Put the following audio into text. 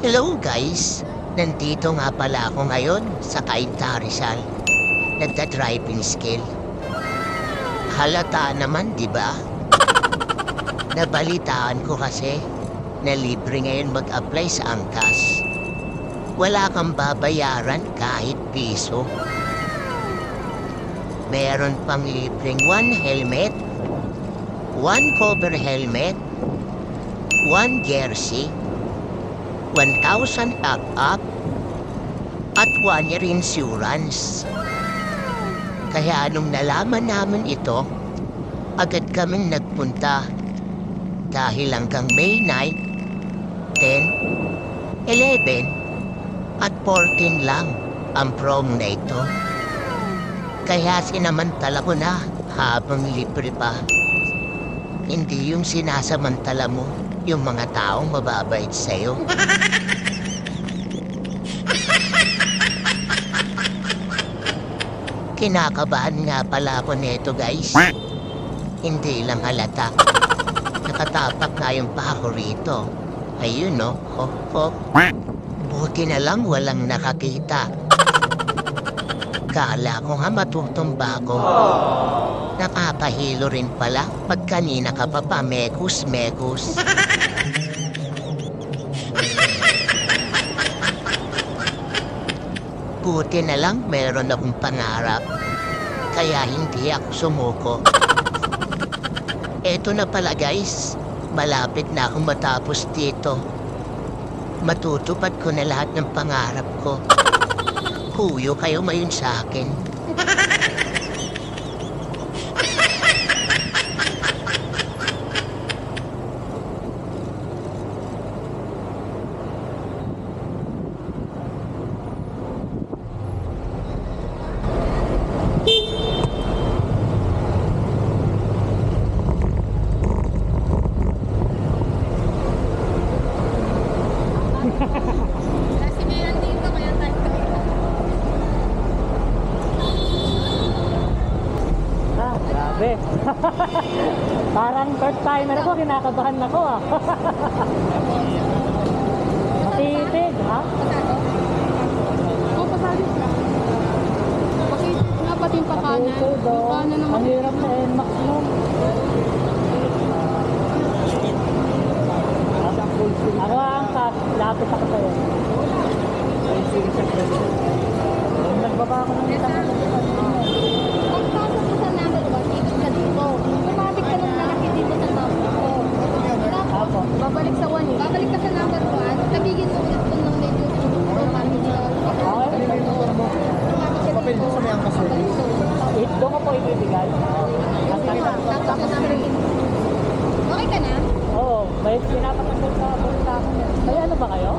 Hello guys! Nandito nga pala ako ngayon sa Cainta Rizal. Nagda-driving skill. Halata naman, di ba? Nabalitaan ko kasi na libre ngayon mag-apply sa angkas. Wala kang babayaran kahit piso. Meron pang libreng 1 helmet, 1 cover helmet, 1 jersey, 1,000 top-up, at 1 year insurance. Kaya nung nalaman namin ito, agad kaming nagpunta. Dahil hanggang May 9, 10, 11, at 14 lang ang promo na ito. Kaya sinamantala ko na habang libre pa. Hindi yung sinasamantala mo yung mga taong mababait sa'yo. Kinakabahan nga pala ako nito guys. Hindi lang halata. Nakatapak nga yung pako rito. Ayun no, hop hop. Buti na lang walang nakakita. Kala ko nga matutumba ko. Nakakahilo rin pala pag kanina ka pa mekus-mekus. Buti na lang meron akong pangarap. Kaya hindi ako sumuko. Eto na pala guys. Malapit na akong matapos dito. Matutupad ko na lahat ng pangarap ko. Kuyo kayo mayon sa akin. Kasi ngayon dito, kaya tayo. Grabe. Parang first timer ako, kinakabahan ako ah. Matipid, ha? Pasado? Oo, pasado siya. Bakit nga pati yung pakanan? Matipid, Yung oh. kanan naman. Ang hirap na NMAX nun. Ako ang lapit ako sa'yo. Nagbaba ako ng isang Pagpasok mo sa number 1, ikot ka dito. Kumabit ka ng lalaki dito sa number 4. Tapos, babalik sa 1. Babalik ka sa number 1, tabigin mo ulit kung nang medyo kumabit ka. Papel doon sa may angkas service. doon ko po ibibigay. Tapos number 8. Okay ka na? Oo, may pinapatanggal sa bulsa ko. May ano ba kayo?